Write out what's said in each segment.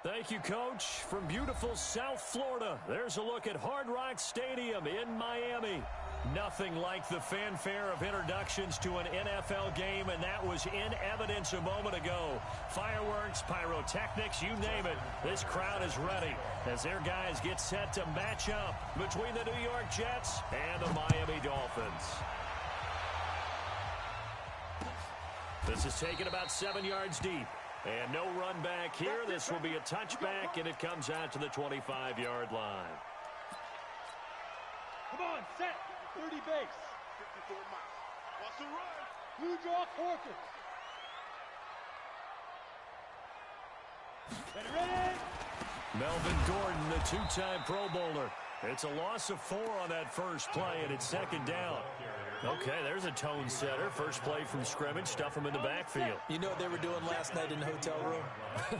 Thank you, Coach. From beautiful South Florida, there's a look at Hard Rock Stadium in Miami. Nothing like the fanfare of introductions to an NFL game, and that was in evidence a moment ago. Fireworks, pyrotechnics, you name it. This crowd is ready as their guys get set to match up between the New York Jets and the Miami Dolphins. This is taken about 7 yards deep. And no run back here. This will be a touchback, and it comes out to the 25-yard line. Come on, set. 30 base. 54 miles. Wants to run. Blue draw quarter. Ready? Melvin Gordon, the two-time Pro Bowler. It's a loss of 4 on that first play, and it's second down. Okay, there's a tone setter. First play from scrimmage, stuff him in the backfield. You know what they were doing last night in the hotel room?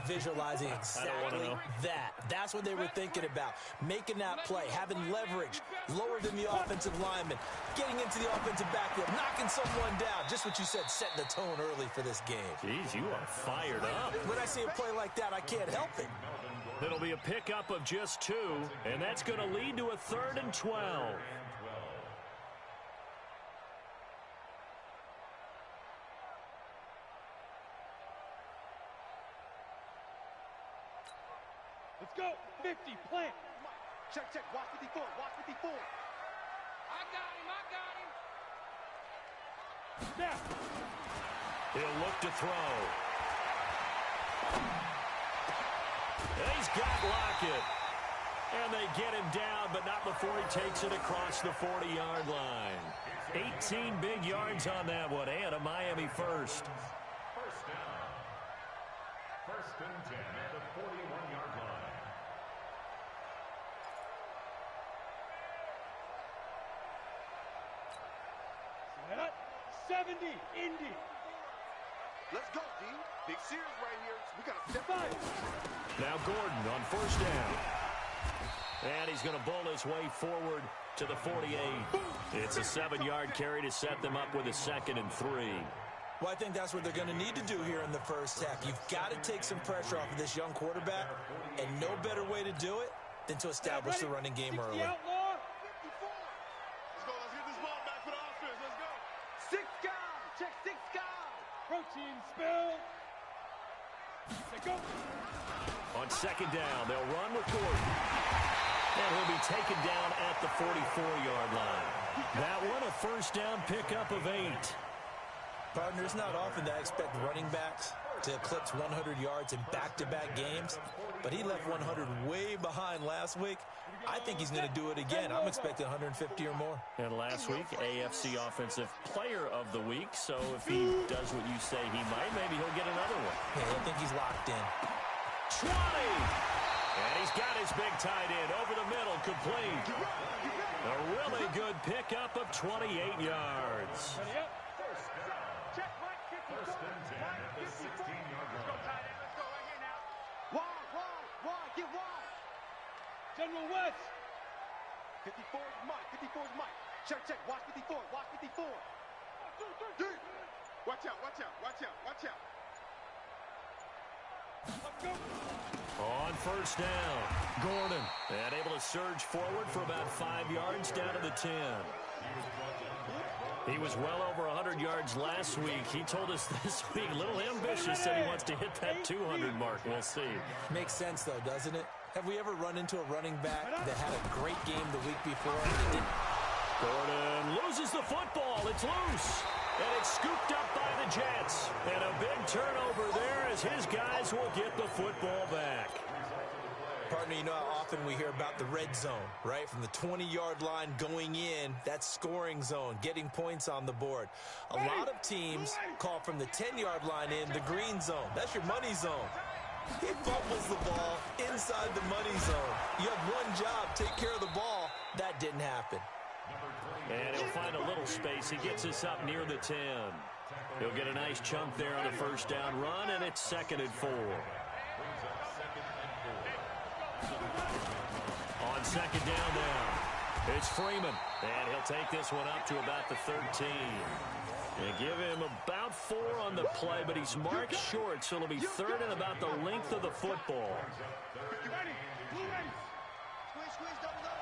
Visualizing exactly that. That's what they were thinking about. Making that play, having leverage, lower than the offensive lineman, getting into the offensive backfield, knocking someone down. Just what you said, setting the tone early for this game. Jeez, you are fired up. When I see a play like that, I can't help it. It'll be a pickup of just 2, and that's going to lead to a 3rd and 12. Let's go. 50, plant. Check, watch 54, watch 54. I got him. Snap. He'll look to throw. He's got Lockett. And they get him down, but not before he takes it across the 40-yard line. 18 big yards on that one, and a Miami first. First down. 1st and 10 at the 41-yard line. 70, Indy. Let's go, D. Big series right here. We got to step up. Now Gordon on first down. And he's going to bull his way forward to the 48. It's a 7-yard carry to set them up with a 2nd and 3. Well, I think that's what they're going to need to do here in the first half. You've got to take some pressure off of this young quarterback, and no better way to do it than to establish the running game early. Let's go. Let's get this ball back for the offense. Let's go. 6 guys. Check 6 guys. Protein spill. Let's go. On 2nd down, they'll run with Gordon. And he'll be taken down at the 44-yard line. That one, a first down pickup of 8. Partner, it's not often that I expect running backs to eclipse 100 yards in back-to-back games, but he left 100 way behind last week. I think he's going to do it again. I'm expecting 150 or more. And last week, AFC Offensive Player of the Week. So if he does what you say he might, maybe he'll get another one. Yeah, I think he's locked in. 20! And he's got his big tight end over the middle, complete. A really good pickup of 28 yards. Check, Mike, 54. 1st and 10 at the 16-yard line. Let's go, tight end. Let's go right here now. Wide. Get wide. General West. 54 is Mike. 54 is Mike. Check. Watch 54. Watch 54. D. Watch out. Let's go. On first down, Gordon. And able to surge forward for about 5 yards down to the 10. He was well over 100 yards last week. He told us this week, a little ambitious, said he wants to hit that 200 mark. We'll see. Makes sense, though, doesn't it? Have we ever run into a running back that had a great game the week before? Gordon loses the football. It's loose. And it's scooped up by the Jets. And a big turnover there as his guys will get the football back. Partner, you know how often we hear about the red zone, right? From the 20-yard line going in, that's scoring zone, getting points on the board. A lot of teams call from the 10-yard line in the green zone. That's your money zone. He fumbles the ball inside the money zone. You have one job, take care of the ball. That didn't happen. And he'll find a little space. He gets us up near the 10. He'll get a nice chunk there on the first down run, and it's 2nd and 4. On 2nd down now, it's Freeman. And he'll take this one up to about the 13. They give him about 4 on the play, but he's marked short, so it'll be 3rd and about the length of the football. Ready. Blue ready. Squeeze, double up.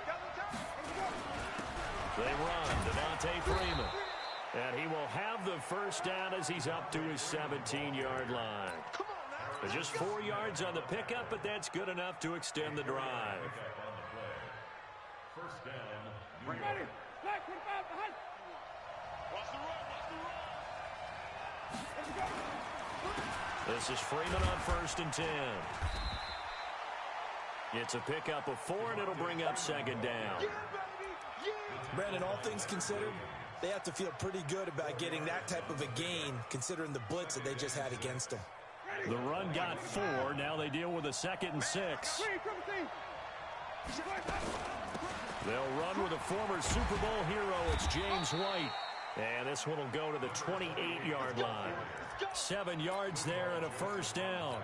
Double time. They run. Devontae Freeman. And he will have the first down as he's up to his 17-yard line. Just 4 yards on the pickup, but that's good enough to extend the drive. First down. Ready. Black 45 behind. Watch the run. This is Freeman on 1st and 10. It's a pickup of 4, and it'll bring up 2nd down. Brandon, all things considered, they have to feel pretty good about getting that type of a gain, considering the blitz that they just had against them. The run got 4. Now they deal with a 2nd and 6. They'll run with a former Super Bowl hero. It's James White. And this one will go to the 28-yard line. 7 yards there and a first down.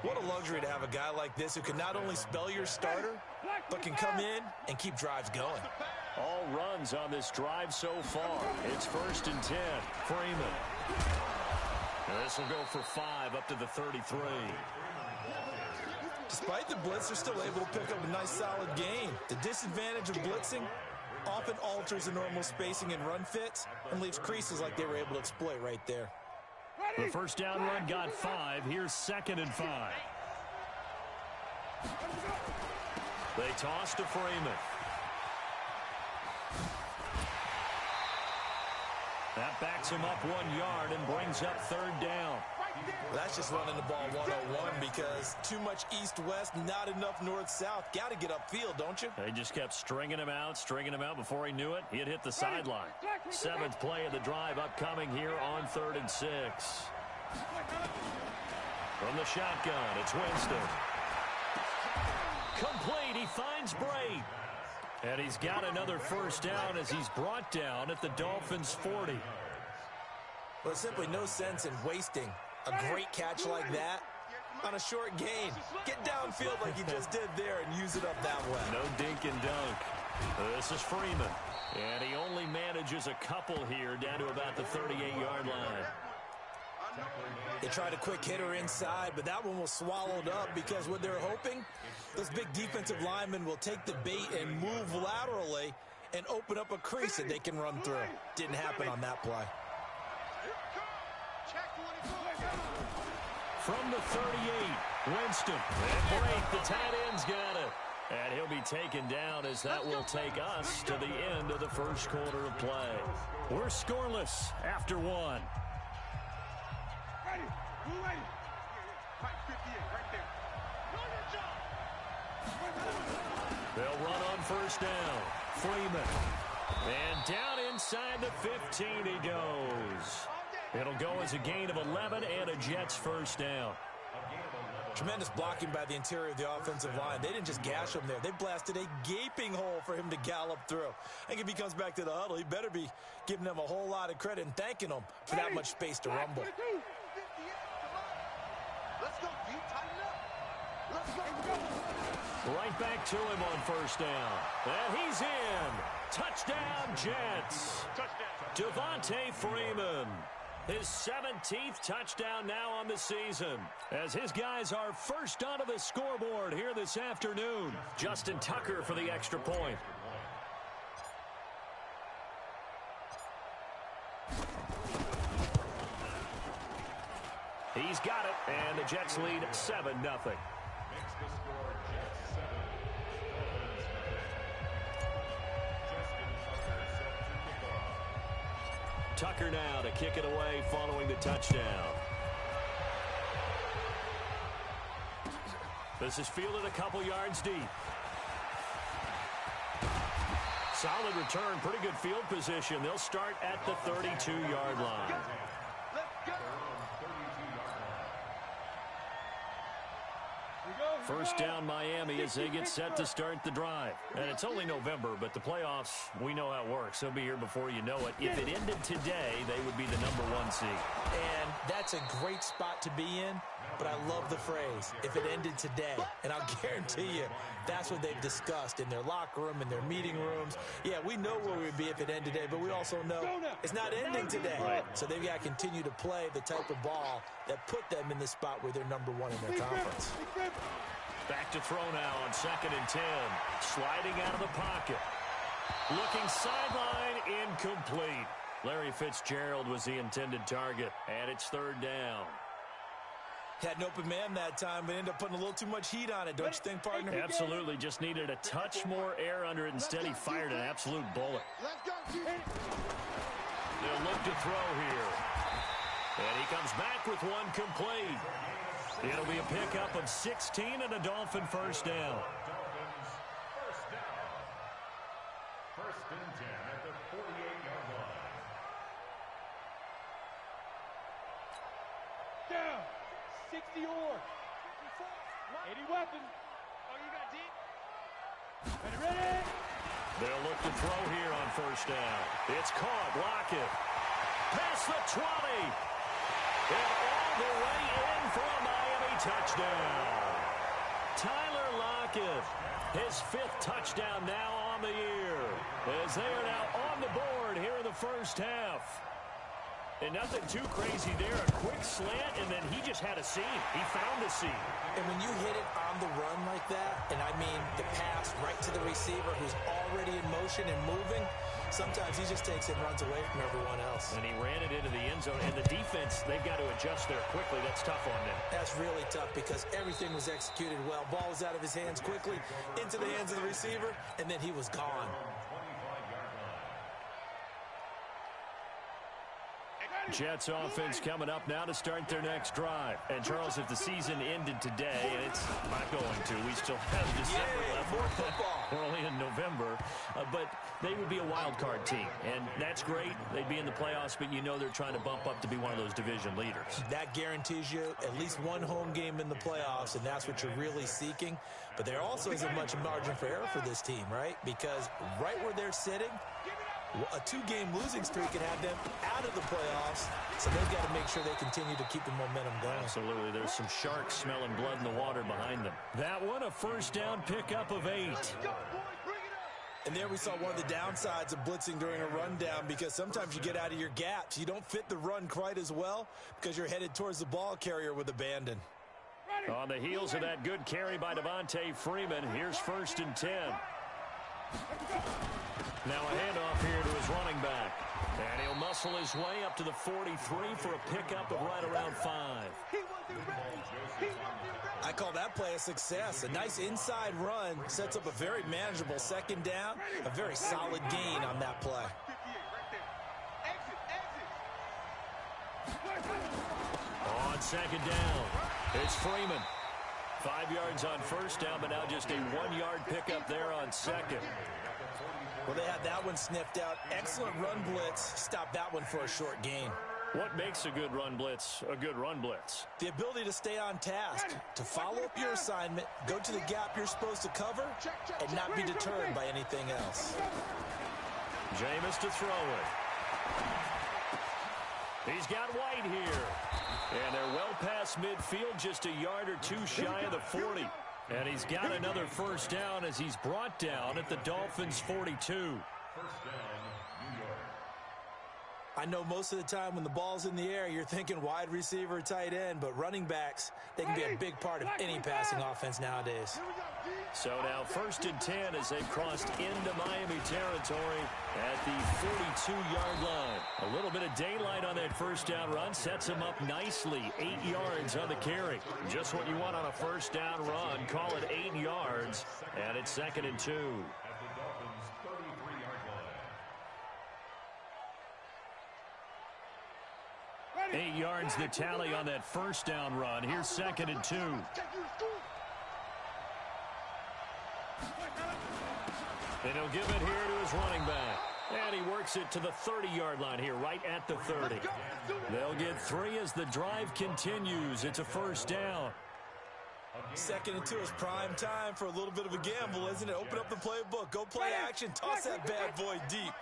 What a luxury to have a guy like this who can not only spell your starter, but can come in and keep drives going. All runs on this drive so far. It's 1st and 10. Freeman. And this will go for 5 up to the 33. Despite the blitz, they're still able to pick up a nice solid gain. The disadvantage of blitzing often alters the normal spacing and run fits and leaves creases like they were able to exploit right there. The first down run got 5. Here's 2nd and 5. They toss to Freeman. That backs him up 1 yard and brings up 3rd down. That's just running the ball 101 because too much east-west, not enough north-south. Got to get upfield, don't you? They just kept stringing him out before he knew it. He'd hit the sideline. 7th play of the drive upcoming here on 3rd and 6. From the shotgun, it's Winston. Complete, he finds Bray. And he's got another first down as he's brought down at the Dolphins' 40. Well, there's simply no sense in wasting a great catch like that on a short gain. Get downfield like he just did there and use it up that way. No dink and dunk. This is Freeman. And he only manages a couple here down to about the 38-yard line. They tried a quick hitter inside, but that one was swallowed up because what they're hoping, those big defensive linemen will take the bait and move laterally and open up a crease that they can run through. Didn't happen on that play. From the 38, Winston. And break, the tight end's got it. And he'll be taken down as that will take us to the end of the first quarter of play. We're scoreless after 1. Ready. Blue ready. Right 58, right there. They'll run on first down. Freeman. And down inside the 15 he goes. It'll go as a gain of 11 and a Jets first down. Tremendous blocking by the interior of the offensive line. They didn't just gash him there. They blasted a gaping hole for him to gallop through. I think if he comes back to the huddle, he better be giving them a whole lot of credit and thanking them for that much space to rumble. Let's go, D. Tighten up. Let's go. Right back to him on first down. And he's in. Touchdown, Jets. Touchdown. Devontae Freeman. His 17th touchdown now on the season, as his guys are first onto the scoreboard here this afternoon. Justin Tucker for the extra point. He's got it, and the Jets lead 7-0. Makes the score Jets 7. Tucker now to kick it away following the touchdown. This is fielded a couple yards deep. Solid return, pretty good field position. They'll start at the 32-yard line. First down Miami as they get set to start the drive. And it's only November, but the playoffs, we know how it works. They'll be here before you know it. If it ended today, they would be the #1 seed. And that's a great spot to be in, but I love the phrase, if it ended today. And I'll guarantee you, that's what they've discussed in their locker room, in their meeting rooms. Yeah, we know where we'd be if it ended today, but we also know it's not ending today. Right. So they've got to continue to play the type of ball that put them in the spot where they're #1 in their conference. Back to throw now on 2nd and 10. Sliding out of the pocket. Looking sideline, incomplete. Larry Fitzgerald was the intended target, and it's 3rd down. Had an open man that time, but ended up putting a little too much heat on it, don't you think, partner? Absolutely, just needed a touch more air under it. Instead, he fired an absolute bullet. They'll look to throw here. And he comes back with one complete. It'll be a pickup of 16 and a Dolphin first down. Dolphins first down. 1st and 10 at the 48-yard line. Down. 60 or 80 weapons. Oh, you got deep? Ready? They'll look to throw here on 1st down. It's caught. Lockett. Past the 20. And all the way in for a Miami touchdown. Tyler Lockett, his 5th touchdown now on the year, as they are now on the board here in the first half. And nothing too crazy there. A quick slant, and then he just had a seam. He found a seam. And when you hit it on the run like that, and I mean the pass right to the receiver who's already in motion and moving, sometimes he just takes it and runs away from everyone else. And he ran it into the end zone. And the defense, they've got to adjust there quickly. That's tough on them. That's really tough because everything was executed well. Ball was out of his hands quickly, into the hands of the receiver, and then he was gone. Jets offense coming up now to start their next drive. And, Charles, if the season ended today, and it's not going to, we still have December left. More football. We're only in November. But they would be a wild card team. And that's great. They'd be in the playoffs, but you know they're trying to bump up to be one of those division leaders. That guarantees you at least one home game in the playoffs, and that's what you're really seeking. But there also isn't much margin for error for this team, right? Because right where they're sitting, a 2-game losing streak can have them out of the playoffs, so they've got to make sure they continue to keep the momentum going. Absolutely. There's some sharks smelling blood in the water behind them. That one, a first down pickup of 8. And there we saw one of the downsides of blitzing during a rundown, because sometimes you get out of your gaps. You don't fit the run quite as well because you're headed towards the ball carrier with abandon. On the heels of that good carry by Devontae Freeman, here's 1st and 10. Now a handoff here to his running back. And he'll muscle his way up to the 43 for a pickup of right around 5. I call that play a success. A nice inside run sets up a very manageable 2nd down. A very solid gain on that play. On 2nd down, it's Freeman. 5 yards on 1st down, but now just a 1-yard pickup there on 2nd. Well, they had that one sniffed out. Excellent run blitz. Stopped that one for a short gain. What makes a good run blitz a good run blitz? The ability to stay on task, to follow up your assignment, go to the gap you're supposed to cover, and not be deterred by anything else. Jameis to throw it. He's got White here. And they're well past midfield, just a yard or 2 shy of the 40. And he's got another first down as he's brought down at the Dolphins' 42. First down, New York. I know most of the time when the ball's in the air, you're thinking wide receiver, tight end, but running backs, they can be a big part of any passing offense nowadays. So now 1st and 10 as they've crossed into Miami territory at the 42-yard line. A little bit of daylight on that first down run sets him up nicely. 8 yards on the carry. Just what you want on a first down run. Call it 8 yards, and it's 2nd and 2. At the Dolphins' 33-yard line. 8 yards the tally on that first down run. Here's 2nd and 2. And he'll give it here to his running back. And he works it to the 30-yard line here, right at the 30. They'll get 3 as the drive continues. It's a first down. 2nd and 2 is prime time for a little bit of a gamble, isn't it? Open up the playbook. Go play action. Toss that bad boy deep.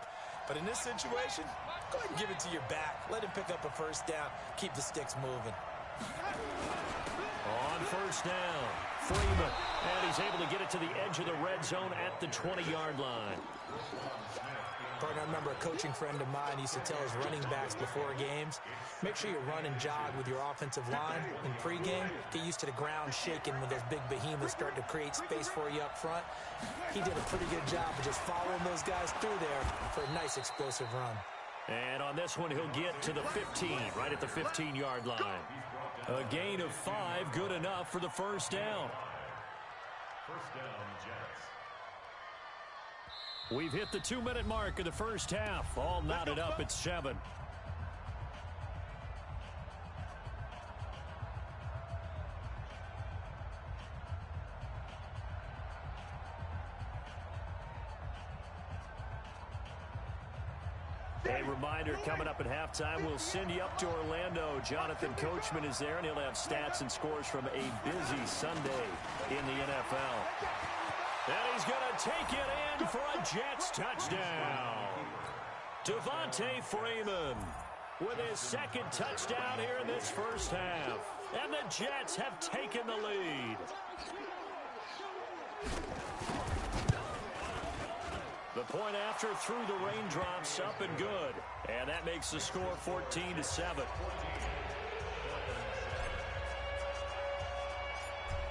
But in this situation, go ahead and give it to your back. Let him pick up a first down. Keep the sticks moving. On first down, Freeman. And he's able to get it to the edge of the red zone at the 20-yard line. Partner, I remember a coaching friend of mine used to tell his running backs before games, make sure you run and jog with your offensive line in pregame. Get used to the ground shaking when those big behemoths start to create space for you up front. He did a pretty good job of just following those guys through there for a nice explosive run. And on this one, he'll get to the 15, right at the 15-yard line. A gain of 5, good enough for the first down. First down, Jets. We've hit the 2-minute mark of the first half. All knotted up at 7. A reminder, coming up at halftime, we'll send you up to Orlando. Jonathan Coachman is there, and he'll have stats and scores from a busy Sunday in the NFL. And he's going to take it in for a Jets touchdown. Devontae Freeman with his 2nd touchdown here in this first half. And the Jets have taken the lead. The point after through the raindrops, up and good. And that makes the score 14-7.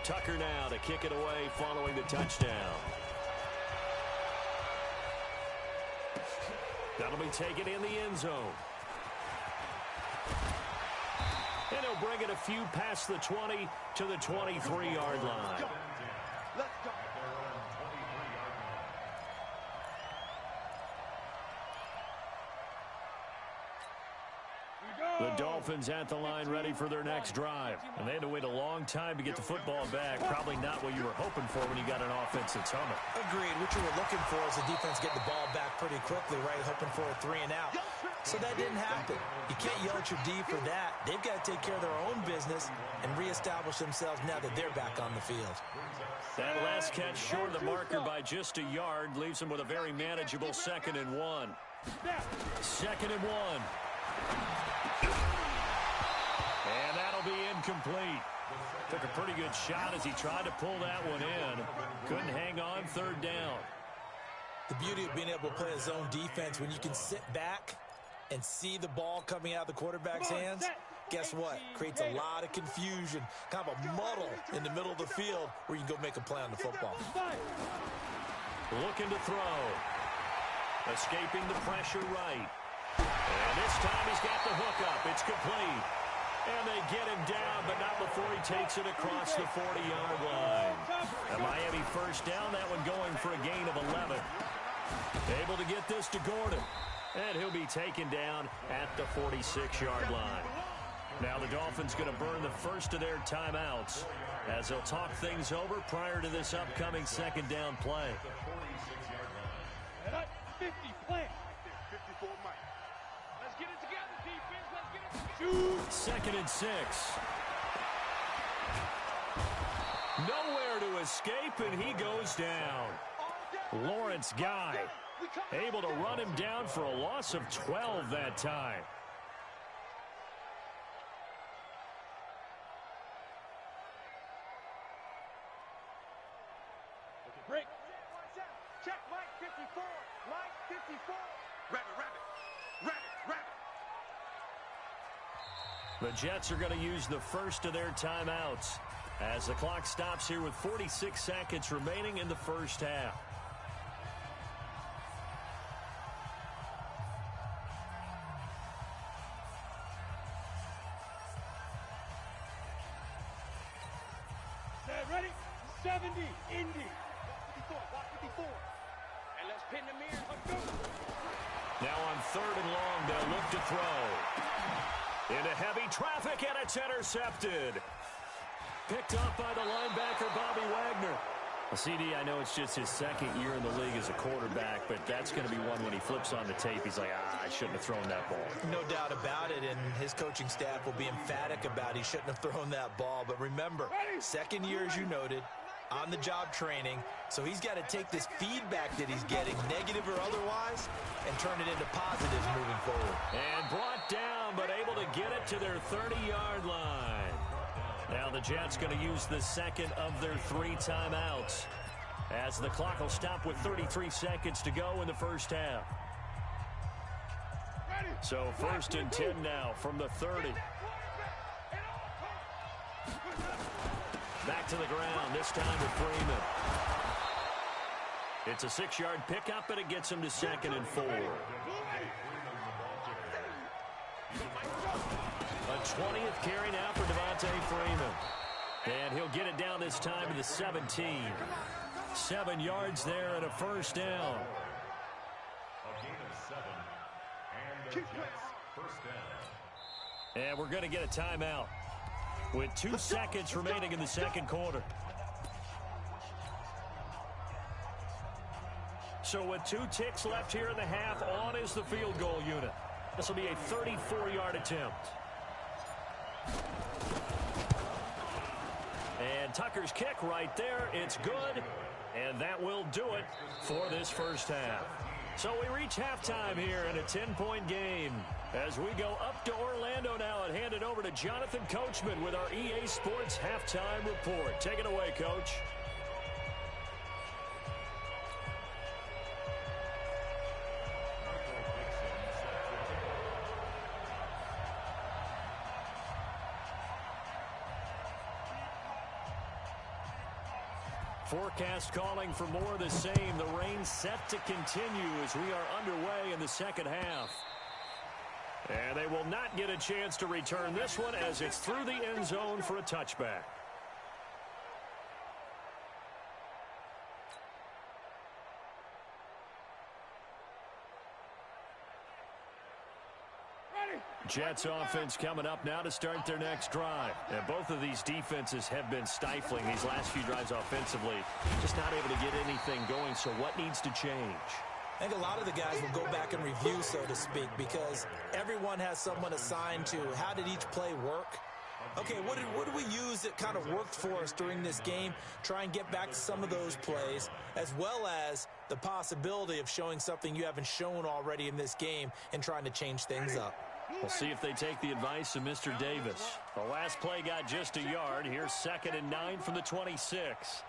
Tucker now to kick it away following the touchdown. That'll be taken in the end zone. And he'll bring it a few past the 20 to the 23-yard line. Let's go. The Dolphins at the line ready for their next drive. And they had to wait a long time to get the football back. Probably not what you were hoping for when you got an offense that's humming. Agreed. What you were looking for is the defense getting the ball back pretty quickly, right? Hoping for a 3 and out. So that didn't happen. You can't yell at your D for that. They've got to take care of their own business and reestablish themselves now that they're back on the field. That last catch short of the marker by just a yard leaves them with a very manageable 2nd and 1. 2nd and 1. And that'll be incomplete. Took a pretty good shot as he tried to pull that one in. Couldn't hang on 3rd down. The beauty of being able to play a zone defense when you can sit back and see the ball coming out of the quarterback's hands, guess what? Creates a lot of confusion, kind of a muddle in the middle of the field where you can go make a play on the football. Looking to throw. Escaping the pressure right. And this time he's got the hook up. It's complete. And they get him down, but not before he takes it across the 40-yard line. A Miami first down, that one going for a gain of 11. Able to get this to Gordon. And he'll be taken down at the 46-yard line. Now the Dolphins going to burn the first of their timeouts as they'll talk things over prior to this upcoming 2nd down play. 50, play. 54, Mike. Let's get it together, defense. Let's get it together. 2nd and 6. Nowhere to escape, and he goes down. Lawrence Guy able to run him down for a loss of 12 that time. Break. Check, Mike 54. Mike 54. Rabbit. The Jets are going to use the first of their timeouts as the clock stops here with 46 seconds remaining in the first half. Ready? 70, Indy. 54, watch 54. And let's pin the mirror. Let's go. Now on 3rd and long, they'll look to throw. Into heavy traffic, and it's intercepted. Picked up by the linebacker, Bobby Wagner. Well, CD, I know it's just his second year in the league as a quarterback, but that's going to be one when he flips on the tape. He's like, I shouldn't have thrown that ball. No doubt about it, and his coaching staff will be emphatic about he shouldn't have thrown that ball. But remember, second year, as you noted, on-the-job training, so he's got to take this feedback that he's getting, negative or otherwise, and turn it into positives moving forward. And brought down, but able to get it to their 30-yard line. Now the Jets going to use the second of their 3 timeouts as the clock will stop with 33 seconds to go in the first half. So 1st and 10 now from the 30. Back to the ground, this time with Freeman. It's a 6-yard pickup, and it gets him to 2nd and 4. A 20th carry now for Devontae Freeman. And he'll get it down this time to the 17. 7 yards there and a first down. A gain of 7. And the Jets first down. And we're going to get a timeout with 2 seconds remaining in the second quarter. So with 2 ticks left here in the half, on is the field goal unit. This will be a 34-yard attempt. And Tucker's kick right there. It's good. And that will do it for this first half. So we reach halftime here in a 10-point game. As we go up to Orlando now and hand it over to Jonathan Coachman with our EA Sports Halftime Report. Take it away, Coach. Forecast calling for more of the same. The rain set to continue as we are underway in the second half. And they will not get a chance to return this one as it's through the end zone for a touchback. Jets offense coming up now to start their next drive. And both of these defenses have been stifling these last few drives offensively. Just not able to get anything going, so what needs to change? I think a lot of the guys will go back and review, so to speak, because everyone has someone assigned to how did each play work. Okay, what did we use that kind of worked for us during this game? Try and get back to some of those plays, as well as the possibility of showing something you haven't shown already in this game and trying to change things up. We'll see if they take the advice of Mr. Davis. The last play got just a yard. Here's 2nd and 9 from the 26.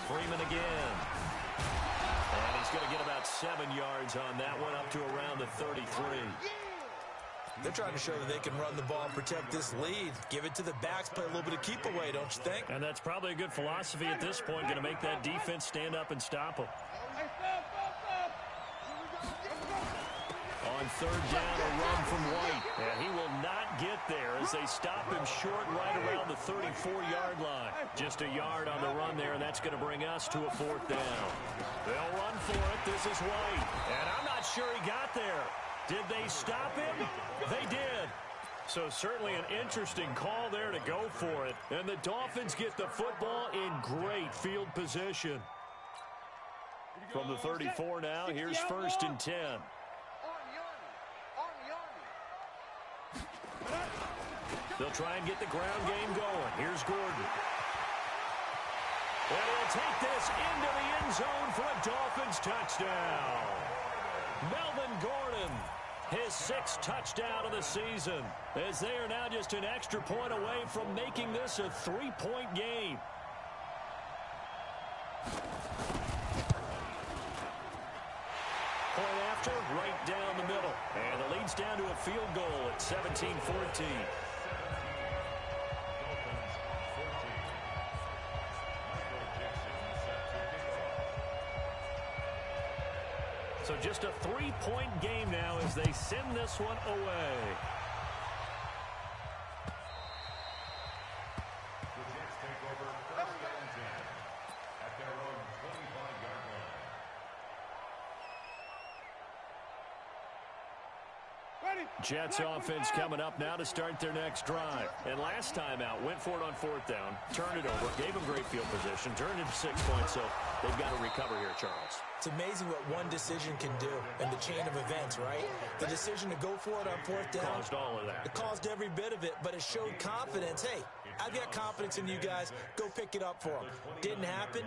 Freeman again. And he's going to get about 7 yards on that one, up to around the 33. They're trying to show that they can run the ball and protect this lead. Give it to the backs, play a little bit of keep away, don't you think? And that's probably a good philosophy at this point, going to make that defense stand up and stop them. On 3rd down, a run from White. And he will not get there as they stop him short right around the 34-yard line. Just a yard on the run there, and that's going to bring us to a 4th down. They'll run for it. This is White. And I'm not sure he got there. Did they stop him? They did. So certainly an interesting call there to go for it. And the Dolphins get the football in great field position. From the 34 now, here's 1st and 10. They'll try and get the ground game going. Here's Gordon. And he'll take this into the end zone for a Dolphins touchdown. Melvin Gordon, his 6th touchdown of the season, as they are now just an extra point away from making this a 3-point game. Point after, right down the middle. And the lead's down to a field goal at 17-14. So just a 3-point game now as they send this one away. The Jets take over 1st and 10 at their own 25-yard line. Jets offense coming up now to start their next drive. And last time out, went for it on fourth down, turned it over, gave them great field position, turned it to 6 points, so they've got to recover here, Charles. It's amazing what one decision can do in the chain of events, right? The decision to go for it on fourth down. Caused all of that. It caused every bit of it, but it showed confidence. Hey, I've got confidence in you guys. Go pick it up for them. Didn't happen.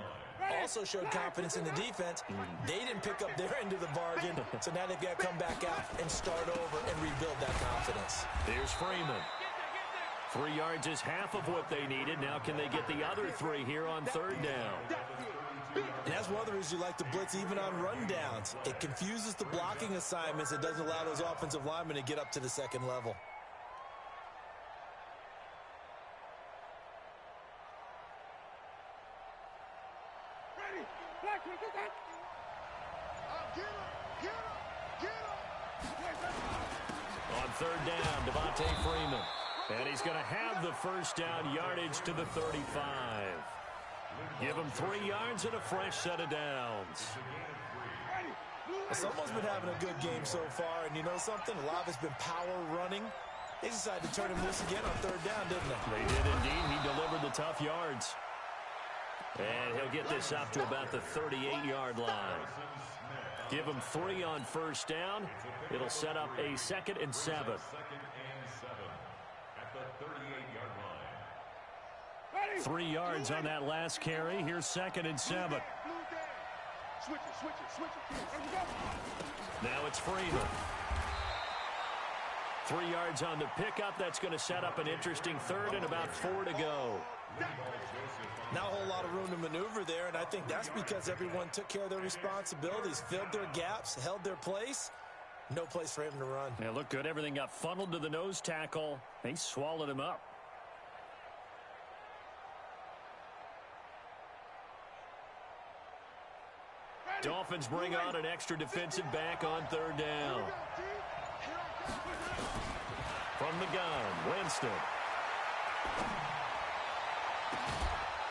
Also showed confidence in the defense. They didn't pick up their end of the bargain, so now they've got to come back out and start over and rebuild that confidence. Here's Freeman. 3 yards is half of what they needed. Now can they get the other 3 here on third down? And that's one of the reasons you like to blitz even on rundowns. It confuses the blocking assignments. It doesn't allow those offensive linemen to get up to the second level. On third down, Devontae Freeman. And he's going to have the first down yardage to the 35. Give him 3 yards and a fresh set of downs. Someone's been having a good game so far, and you know something? A lot of it's been power running. They decided to turn him loose again on third down, didn't they? They did indeed. He delivered the tough yards. And he'll get this up to about the 38-yard line. Give him 3 on first down. It'll set up a 2nd and 7. At the 38-yard line. 3 yards on that last carry. Here's 2nd and 7. Switch it. Now it's Freeman. 3 yards on the pickup. That's going to set up an interesting 3rd and about 4 to go. Not a whole lot of room to maneuver there, and I think that's because everyone took care of their responsibilities, filled their gaps, held their place. No place for him to run. Yeah, looked good. Everything got funneled to the nose tackle. They swallowed him up. Dolphins bring on an extra defensive back on third down. From the gun, Winston.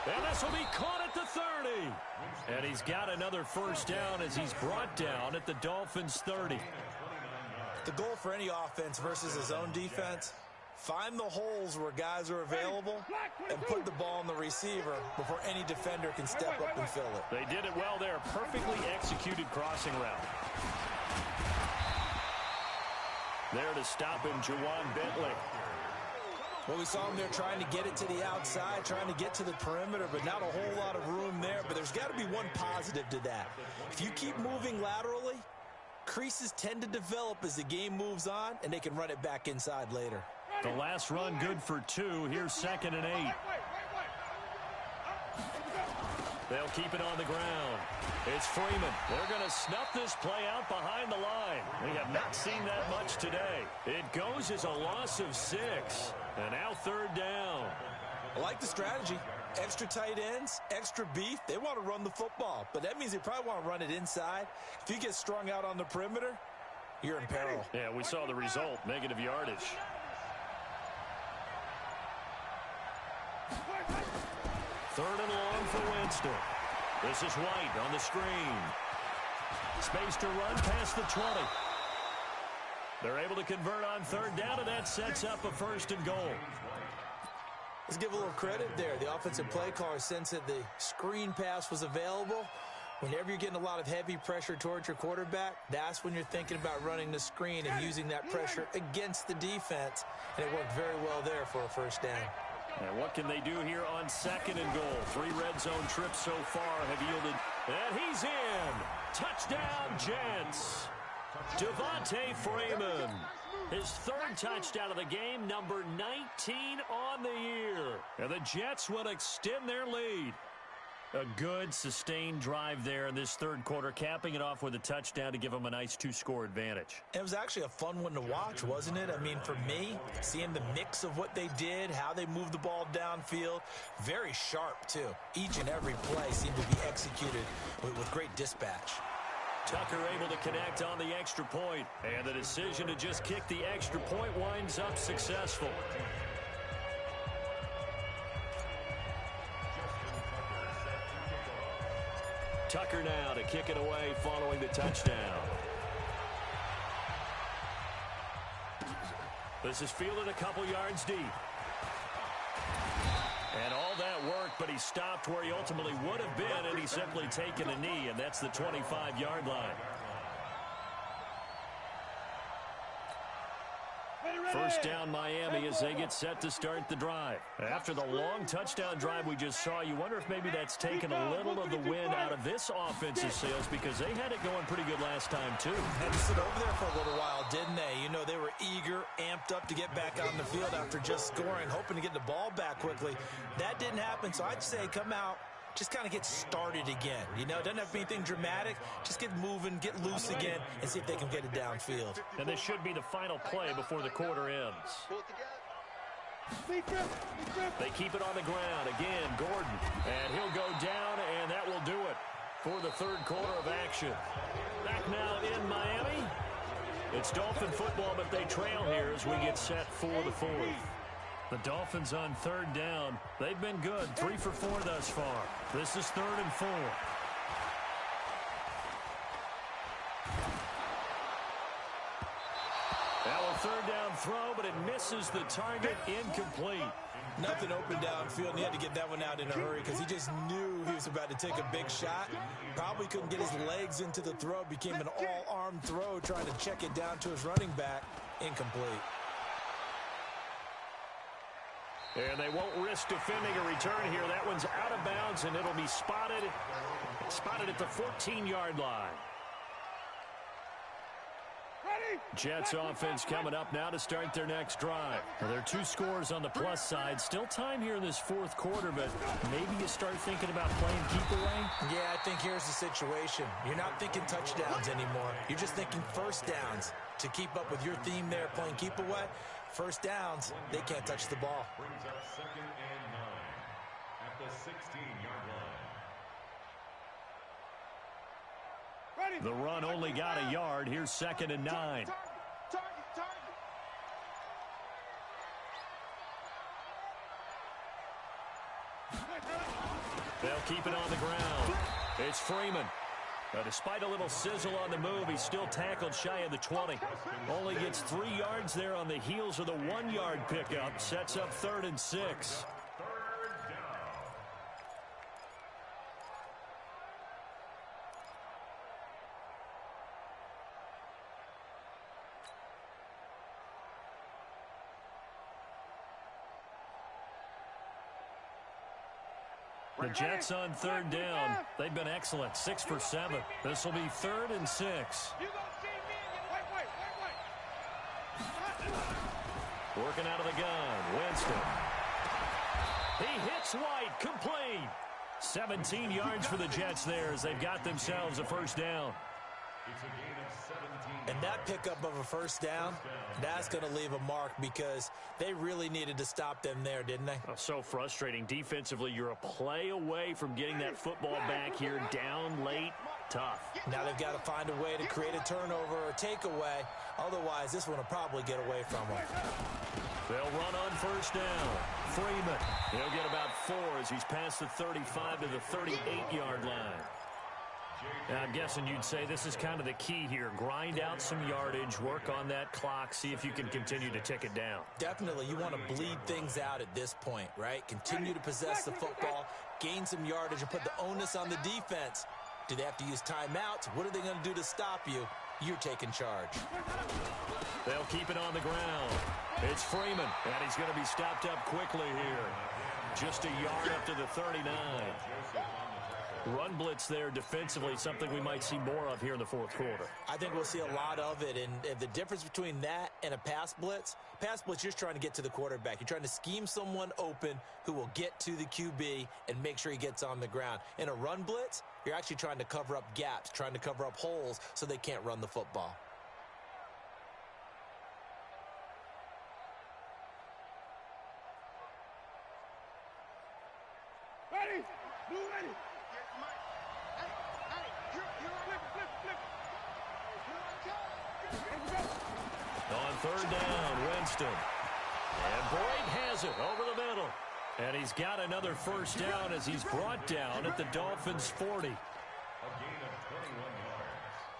And this will be caught at the 30. And he's got another first down as he's brought down at the Dolphins' 30. The goal for any offense versus his own defense, find the holes where guys are available and put the ball on the receiver before any defender can step up and fill it. They did it well there. Perfectly executed crossing route. There to stop him, Juwan Bentley. Well, we saw him there trying to get it to the outside, trying to get to the perimeter, but not a whole lot of room there. But there's got to be one positive to that. If you keep moving laterally, creases tend to develop as the game moves on, and they can run it back inside later. The last run good for 2. Here's 2nd and 8. They'll keep it on the ground. It's Freeman. They're going to snuff this play out behind the line. We have not seen that much today. It goes as a loss of 6. And now third down. I like the strategy. Extra tight ends, extra beef. They want to run the football, but that means they probably want to run it inside. If you get strung out on the perimeter, you're in peril. Yeah, we saw the result. Negative yardage. Third and long for Winston. This is White on the screen. Space to run past the 20. They're able to convert on third down, and that sets up a 1st and goal. Let's give a little credit there. The offensive play caller sensed that the screen pass was available. Whenever you're getting a lot of heavy pressure towards your quarterback, that's when you're thinking about running the screen and using that pressure against the defense. And it worked very well there for a 1st down. And what can they do here on 2nd and goal? 3 red zone trips so far have yielded. And he's in. Touchdown, Jets. Devontae Freeman. His 3rd touchdown of the game, number 19 on the year. And the Jets will extend their lead. A good, sustained drive there in this 3rd quarter, capping it off with a touchdown to give them a nice 2-score advantage. It was actually a fun one to watch, wasn't it? I mean, for me, seeing the mix of what they did, how they moved the ball downfield, very sharp, too. Each and every play seemed to be executed with great dispatch. Tucker able to connect on the extra point, and the decision to just kick the extra point winds up successful. Tucker now to kick it away following the touchdown. This is fielded a couple yards deep. And all that work, but he stopped where he ultimately would have been, and he's simply taken a knee, and that's the 25-yard line. First down Miami as they get set to start the drive. After the long touchdown drive we just saw, you wonder if maybe that's taken a little of the wind out of this offensive sails, because they had it going pretty good last time too. Had to sit over there for a little while, didn't they? You know, they were eager, amped up to get back on the field after just scoring, hoping to get the ball back quickly. That didn't happen, so I'd say come out, just kind of get started again. You know, it doesn't have to be anything dramatic. Just get moving, get loose again, and see if they can get it downfield. And this should be the final play before the quarter ends. They keep it on the ground. Again, Gordon. And he'll go down, and that will do it for the third quarter of action. Back now in Miami. It's Dolphin football, but they trail here as we get set for the fourth. The Dolphins on third down. They've been good. 3 for 4 thus far. This is 3rd and 4. Now a third down throw, but it misses the target. Incomplete. Nothing open downfield, and he had to get that one out in a hurry because he just knew he was about to take a big shot. Probably couldn't get his legs into the throw. Became an all-arm throw, trying to check it down to his running back. Incomplete. And they won't risk defending a return here. That one's out of bounds, and it'll be spotted at the 14-yard line. Jets offense coming up now to start their next drive. Well, there are 2 scores on the plus side. Still time here in this fourth quarter, but maybe you start thinking about playing keep away. Yeah, I think here's the situation. You're not thinking touchdowns anymore. You're just thinking first downs. To keep up with your theme there, playing keep away, first downs, they can't touch the ball. Brings up 2nd and 9 at the 16-yard line. The run only got a yard. Here's 2nd and 9. They'll keep it on the ground. It's Freeman. Despite a little sizzle on the move, he's still tackled shy of the 20. Only gets 3 yards there on the heels of the 1-yard pickup. Sets up 3rd and 6. The Jets on third down. They've been excellent. 6 for 7. This will be 3rd and 6. Working out of the gun. Winston. He hits White. Complete. 17 yards for the Jets there as they've got themselves a first down. It's a gain of 17. And that pickup of a first down, that's going to leave a mark because they really needed to stop them there, didn't they? Oh, so frustrating. Defensively, you're a play away from getting that football back here. Down late. Tough. Now they've got to find a way to create a turnover or takeaway. Otherwise, this one will probably get away from them. They'll run on first down. Freeman. He'll get about 4 as he's past the 35 to the 38-yard line. And I'm guessing you'd say this is kind of the key here. Grind out some yardage, work on that clock, see if you can continue to tick it down. Definitely. You want to bleed things out at this point, right? Continue to possess the football, gain some yardage, and put the onus on the defense. Do they have to use timeouts? What are they going to do to stop you? You're taking charge. They'll keep it on the ground. It's Freeman, and he's going to be stopped up quickly here. Just a yard up to the 39. Run blitz there defensively, something we might see more of here in the fourth quarter. I think we'll see a lot of it, and the difference between that and a pass blitz, you're just trying to get to the quarterback. You're trying to scheme someone open who will get to the QB and make sure he gets on the ground. In a run blitz, you're actually trying to cover up gaps, trying to cover up holes so they can't run the football. Ready? Move ready. On third down, Winston. And Boyd has it over the middle. And he's got another first down as he's brought down at the Dolphins' 40. A gain of 21 yards.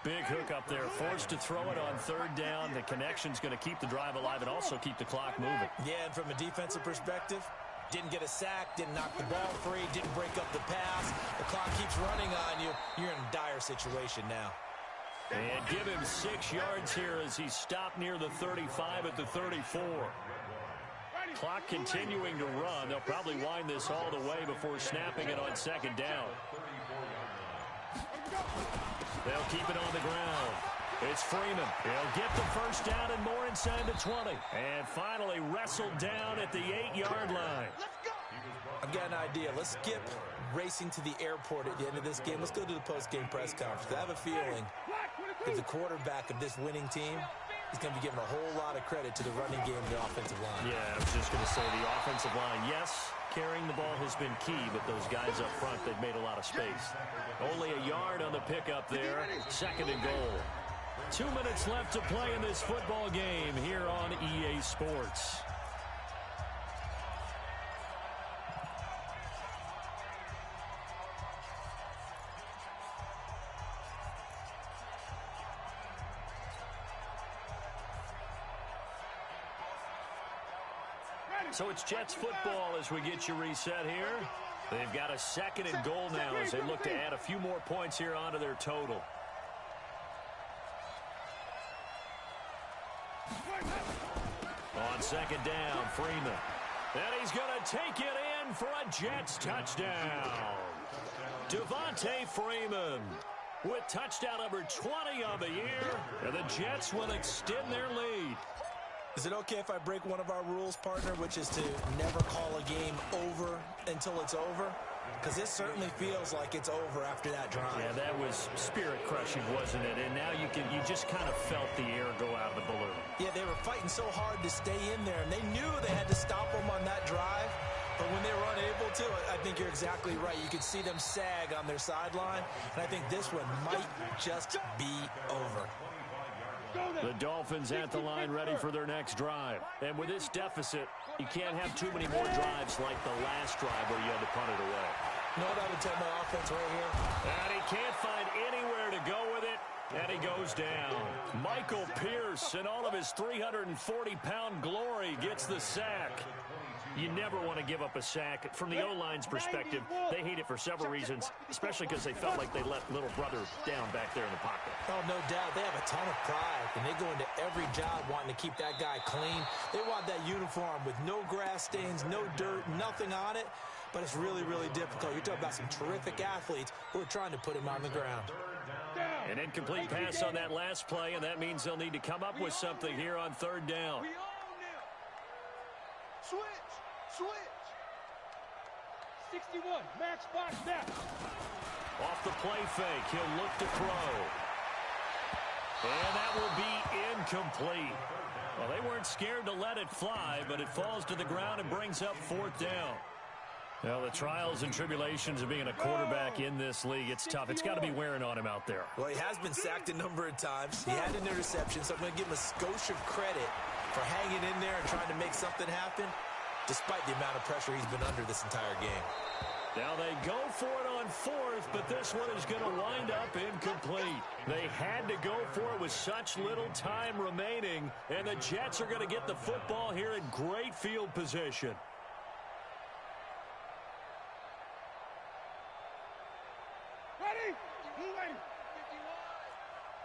Big hook up there, forced to throw it on third down. The connection's going to keep the drive alive and also keep the clock moving. Yeah, and from a defensive perspective, didn't get a sack, didn't knock the ball free, didn't break up the pass. The clock keeps running on you. You're in a dire situation now. And give him 6 yards here as he's stopped near the 35 at the 34. Clock continuing to run. They'll probably wind this all the way before snapping it on second down. They'll keep it on the ground. It's Freeman. He'll get the first down and more inside the 20. And finally wrestled down at the 8-yard line. I've got an idea. Let's skip racing to the airport at the end of this game. Let's go to the post-game press conference. I have a feeling that the quarterback of this winning team is going to be given a whole lot of credit to the running game and the offensive line. Yeah, I was just going to say the offensive line, yes, carrying the ball has been key, but those guys up front, they've made a lot of space. Only a yard on the pickup there, 2nd and goal. 2 minutes left to play in this football game here on EA Sports. So it's Jets football as we get you reset here. They've got a 2nd and goal now as they look to add a few more points here onto their total. On 2nd down, Freeman. And he's going to take it in for a Jets touchdown. Devontae Freeman with touchdown number 20 on the year. And the Jets will extend their lead. Is it okay if I break one of our rules, partner, which is to never call a game over until it's over? Because this certainly feels like it's over after that drive. Yeah, that was spirit-crushing, wasn't it? And now you just kind of felt the air go out of the balloon. Yeah, they were fighting so hard to stay in there, and they knew they had to stop them on that drive. But when they were unable to, I think you're exactly right. You could see them sag on their sideline, and I think this one might just be over. The Dolphins at the line ready for their next drive. And with this deficit, you can't have too many more drives like the last drive where you had to punt it away. You know what I would tell my offense right here? And he can't find anywhere to go with it, and he goes down. Michael Pierce, in all of his 340-pound glory, gets the sack. You never want to give up a sack. From the O-line's perspective, they hate it for several reasons, especially because they felt like they let little brother down back there in the pocket. Oh, no doubt. They have a ton of pride, and they go into every job wanting to keep that guy clean. They want that uniform with no grass stains, no dirt, nothing on it. But it's really, really difficult. You're talking about some terrific athletes who are trying to put him on the ground. An incomplete pass on that last play, and that means they'll need to come up with something here on 3rd down. Switch. 61, match box now. Off the play fake, he'll look to throw. And that will be incomplete. Well, they weren't scared to let it fly, but it falls to the ground and brings up 4th down. Well, the trials and tribulations of being a quarterback in this league, it's tough. It's got to be wearing on him out there. Well, he has been sacked a number of times. He had an interception, so I'm going to give him a skosh of credit for hanging in there and trying to make something happen, despite the amount of pressure he's been under this entire game. Now they go for it on 4th, but this one is going to wind up incomplete. They had to go for it with such little time remaining, and the Jets are going to get the football here in great field position. Ready? You ready?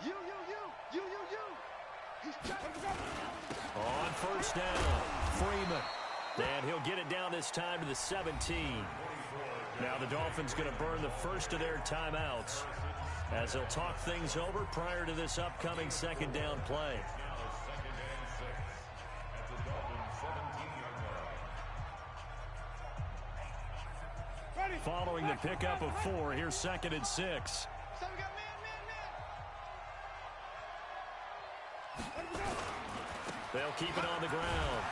You. He's trying to go. On 1st down, Freeman. And he'll get it down this time to the 17. Now the Dolphins going to burn the first of their timeouts as they'll talk things over prior to this upcoming 2nd down play. Following the pickup of 4, here's 2nd and 6. So we got man. They'll keep it on the ground.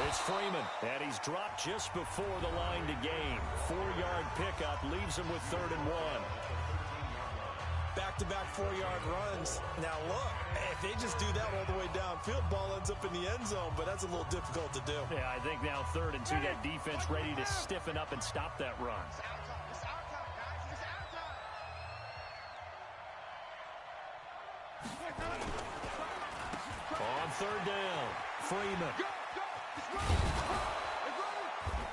It's Freeman, and he's dropped just before the line to gain. 4-yard pickup leaves him with 3rd and 1. Back-to-back 4-yard runs. Now, look, if they just do that all the way downfield, ball ends up in the end zone, but that's a little difficult to do. Yeah, I think now 3rd and 2, that defense ready to stiffen up and stop that run. It's our time, guys. It's our time. third down. Freeman.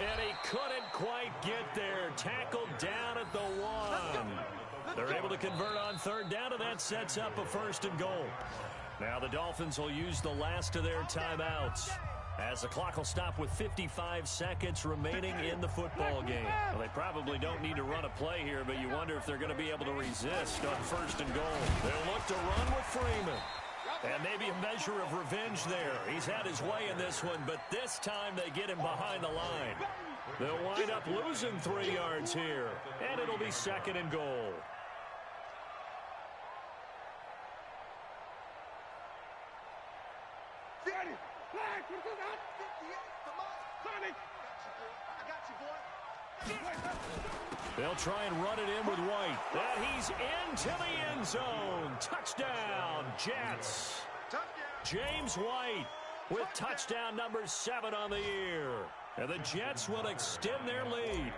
And he couldn't quite get there. Tackled down at the 1. They're able to convert on third down, and that sets up a 1st and goal. Now the Dolphins will use the last of their timeouts, as the clock will stop with 55 seconds remaining in the football game. Well, they probably don't need to run a play here, but you wonder if they're going to be able to resist on 1st and goal. They'll look to run with Freeman. And maybe a measure of revenge there. He's had his way in this one, but this time they get him behind the line. They'll wind up losing 3 yards here, and it'll be 2nd and goal. They'll try and run it in with White. And he's into the end zone. Touchdown, Jets. James White with touchdown number 7 on the year. And the Jets will extend their lead.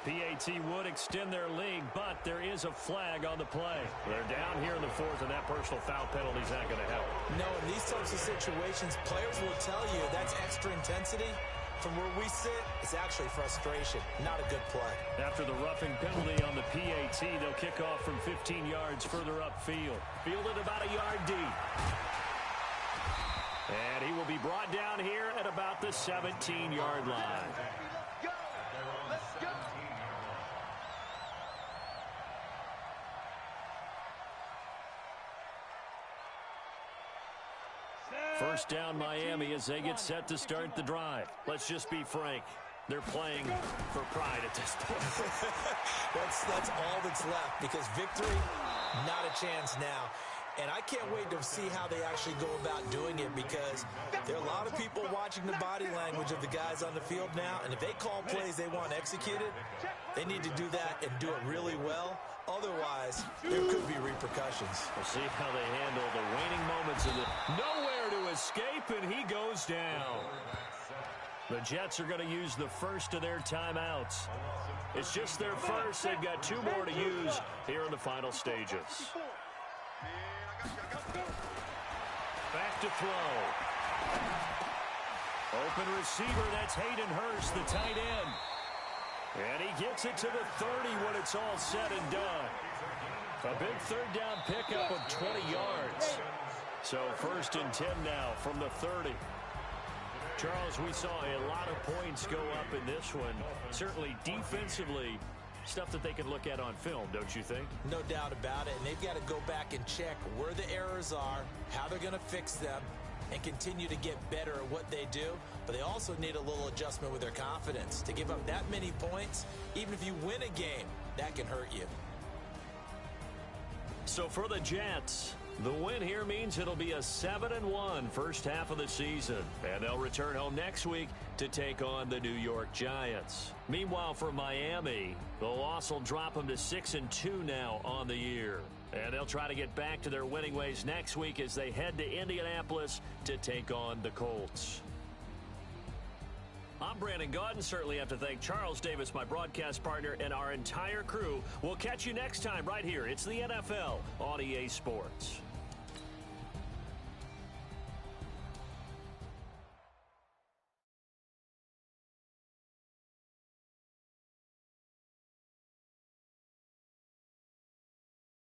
The PAT would extend their lead, but there is a flag on the play. They're down here in the 4th, and that personal foul penalty is not going to help. No, in these types of situations, players will tell you that's extra intensity. From where we sit, it's actually frustration, not a good play. After the roughing penalty on the PAT, they'll kick off from 15 yards further upfield. Fielded about a yard deep. And he will be brought down here at about the 17-yard line. First down, Miami, as they get set to start the drive. Let's just be frank. They're playing for pride at this point. That's all that's left, because victory, not a chance now. And I can't wait to see how they actually go about doing it, because there are a lot of people watching the body language of the guys on the field now, and if they call plays they want executed, they need to do that and do it really well. Otherwise, there could be repercussions. We'll see how they handle the waning moments of the... Nowhere to escape, and he goes down. The Jets are going to use the first of their timeouts. It's just their first. They've got 2 more to use here in the final stages. Back to throw. Open receiver, that's Hayden Hurst, the tight end. And he gets it to the 30 when it's all said and done. A big third down pickup of 20 yards. So 1st and 10 now from the 30. Charles, we saw a lot of points go up in this one. Certainly defensively, stuff that they can look at on film, don't you think? No doubt about it. And they've got to go back and check where the errors are, how they're going to fix them, and continue to get better at what they do. But they also need a little adjustment with their confidence. To give up that many points, even if you win a game, that can hurt you. So for the Jets, the win here means it'll be a 7-1 first half of the season. And they'll return home next week to take on the New York Giants. Meanwhile, for Miami, the loss will drop them to 6-2 now on the year. And they'll try to get back to their winning ways next week as they head to Indianapolis to take on the Colts. I'm Brandon Gaudin. Certainly have to thank Charles Davis, my broadcast partner, and our entire crew. We'll catch you next time right here. It's the NFL on EA Sports.